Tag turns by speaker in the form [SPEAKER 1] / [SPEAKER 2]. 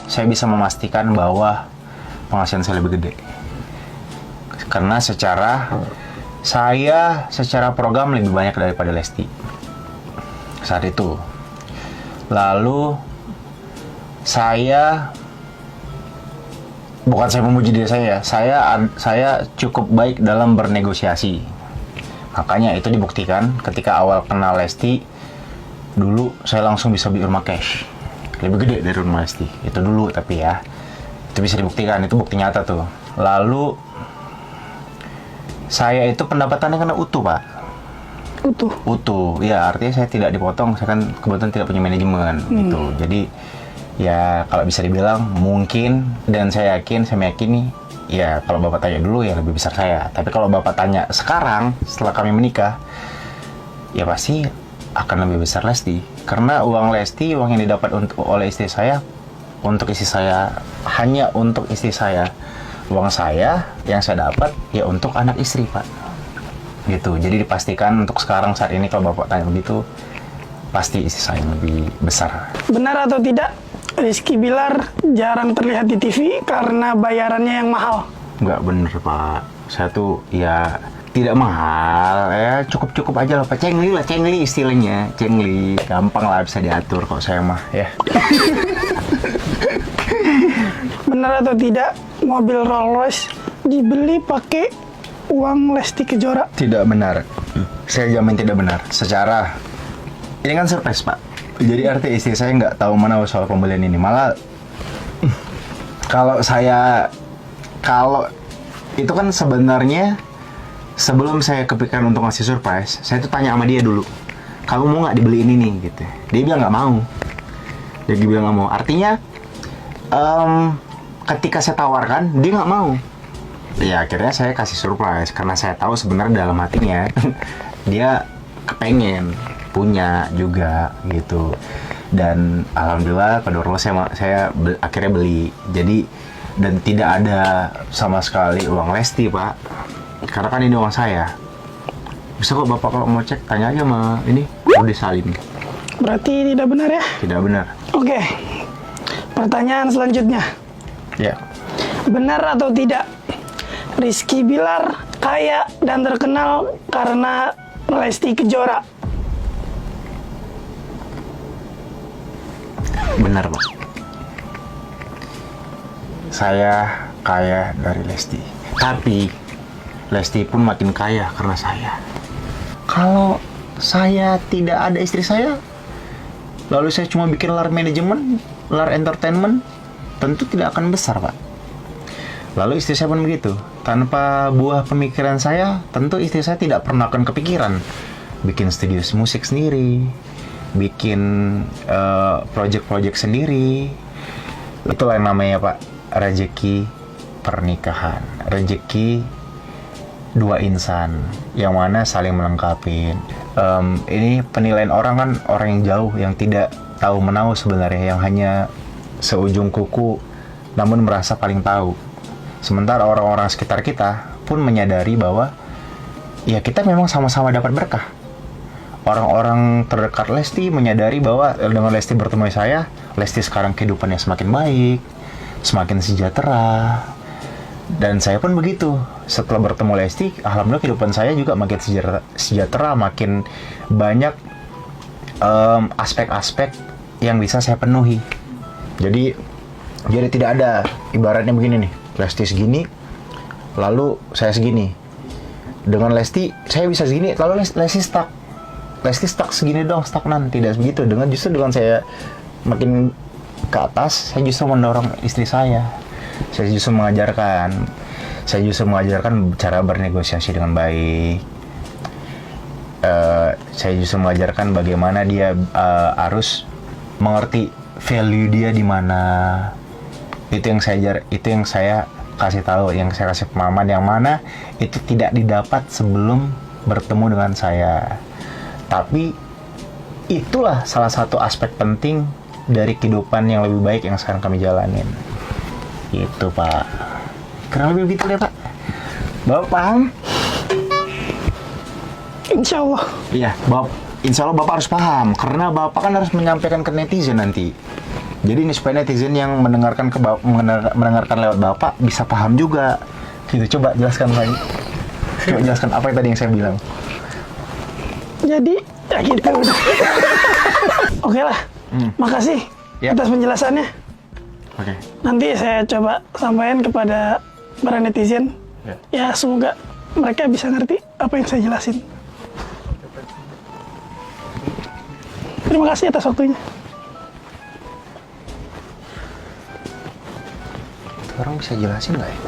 [SPEAKER 1] saya bisa memastikan bahwa penghasilan saya lebih gede. Karena secara program lebih banyak daripada Lesti saat itu. Lalu bukan saya memuji diri saya cukup baik dalam bernegosiasi. Makanya itu dibuktikan ketika awal kenal Lesti, dulu saya langsung bisa beli rumah cash lebih gede dari rumah Lesti itu dulu, tapi ya itu bisa dibuktikan, itu bukti nyata tuh. Lalu saya itu pendapatannya kena utuh, Pak. Utuh, ya artinya saya tidak dipotong, saya kan kebetulan tidak punya manajemen gitu. Jadi ya kalau bisa dibilang mungkin, dan saya meyakini ya kalau Bapak tanya dulu ya lebih besar saya. Tapi kalau Bapak tanya sekarang setelah kami menikah, ya pasti akan lebih besar Lesti. Karena uang Lesti, uang yang didapat oleh istri saya untuk istri saya, hanya untuk istri saya. Uang saya yang saya dapat ya untuk anak istri, Pak. Gitu. Jadi dipastikan untuk sekarang saat ini kalau Bapak tanya begitu, pasti istri saya yang lebih besar.
[SPEAKER 2] Benar atau tidak, Rizky Bilar jarang terlihat di TV karena bayarannya yang mahal?
[SPEAKER 1] Nggak bener, Pak. Saya tuh ya tidak mahal, ya cukup-cukup aja lah, Pak. Cengli istilahnya. Cengli, gampang lah, bisa diatur kok saya mah, ya.
[SPEAKER 2] Benar atau tidak, mobil Rolls Royce dibeli pakai uang Lesti Kejora?
[SPEAKER 1] Tidak benar. Saya jamin tidak benar. Secara, ini kan surprise, Pak. Jadi arti istri saya nggak tahu mana soal pembelian ini. Malah, kalau itu kan sebenarnya sebelum saya kepikiran untuk ngasih surprise, saya tuh tanya sama dia dulu, kamu mau nggak dibeliin ini gitu. Dia bilang nggak mau. Artinya ketika saya tawarkan, dia nggak mau. Ya akhirnya saya kasih surprise karena saya tahu sebenarnya dalam hatinya dia kepengen punya juga gitu. Dan alhamdulillah pada waktu saya akhirnya beli. Jadi dan tidak ada sama sekali uang Lesti, Pak. Karena kan ini uang saya. Bisa kok Bapak kalau mau cek, tanya aja sama ini Rudi Salim.
[SPEAKER 2] Berarti tidak benar ya?
[SPEAKER 1] Tidak benar.
[SPEAKER 2] Oke. Pertanyaan selanjutnya.
[SPEAKER 1] Ya.
[SPEAKER 2] Benar atau tidak, Rizky Bilar kaya dan terkenal karena Lesti Kejora?
[SPEAKER 1] Benar, Pak. Saya kaya dari Lesti. Tapi Lesti pun makin kaya karena saya. Kalau saya tidak ada istri saya, lalu saya cuma bikin LAR manajemen, LAR entertainment, tentu tidak akan besar, Pak. Lalu istri saya pun begitu. Tanpa buah pemikiran saya, tentu istri saya tidak pernah akan kepikiran bikin studio musik sendiri, bikin project-project sendiri. Itulah yang namanya, Pak, rezeki pernikahan, rezeki dua insan yang mana saling melengkapi. Ini penilaian orang kan, orang yang jauh, yang tidak tahu menahu sebenarnya, yang hanya seujung kuku namun merasa paling tahu. Sementara orang-orang sekitar kita pun menyadari bahwa ya kita memang sama-sama dapat berkah. Orang-orang terdekat Lesti menyadari bahwa dengan Lesti bertemu saya, Lesti sekarang kehidupannya semakin baik, semakin sejahtera. Dan saya pun begitu. Setelah bertemu Lesti, alhamdulillah kehidupan saya juga makin sejahtera, makin banyak aspek-aspek yang bisa saya penuhi. Jadi tidak ada ibaratnya begini nih, Lesti segini, lalu saya segini. Dengan Lesti saya bisa segini, lalu Lesti stuck segini dong, stagnan. Tidak begitu. Justru dengan saya makin ke atas, saya justru mendorong istri saya. Saya justru mengajarkan cara bernegosiasi dengan baik. Saya justru mengajarkan bagaimana dia harus mengerti value dia di mana. Itu yang saya kasih tahu, yang saya kasih pemahaman, yang mana itu tidak didapat sebelum bertemu dengan saya. Tapi itulah salah satu aspek penting dari kehidupan yang lebih baik yang sekarang kami jalanin. Itu, Pak. Kurang lebih begitu deh, Pak. Bapak paham?
[SPEAKER 2] Insya Allah.
[SPEAKER 1] Iya, Insya Allah Bapak harus paham. Karena Bapak kan harus menyampaikan ke netizen nanti. Jadi ini supaya netizen yang mendengarkan mendengarkan lewat Bapak bisa paham juga. Gitu, coba jelaskan lagi. Coba jelaskan apa yang tadi yang saya bilang.
[SPEAKER 2] Jadi ya gitu udah. Oke lah. Makasih
[SPEAKER 1] Ya.
[SPEAKER 2] atas penjelasannya.
[SPEAKER 1] Oke.
[SPEAKER 2] Nanti saya coba sampaikan kepada para netizen.
[SPEAKER 1] Ya.
[SPEAKER 2] Ya semoga mereka bisa ngerti apa yang saya jelasin. Terima kasih atas waktunya.
[SPEAKER 1] Orang bisa jelasin nggak ya?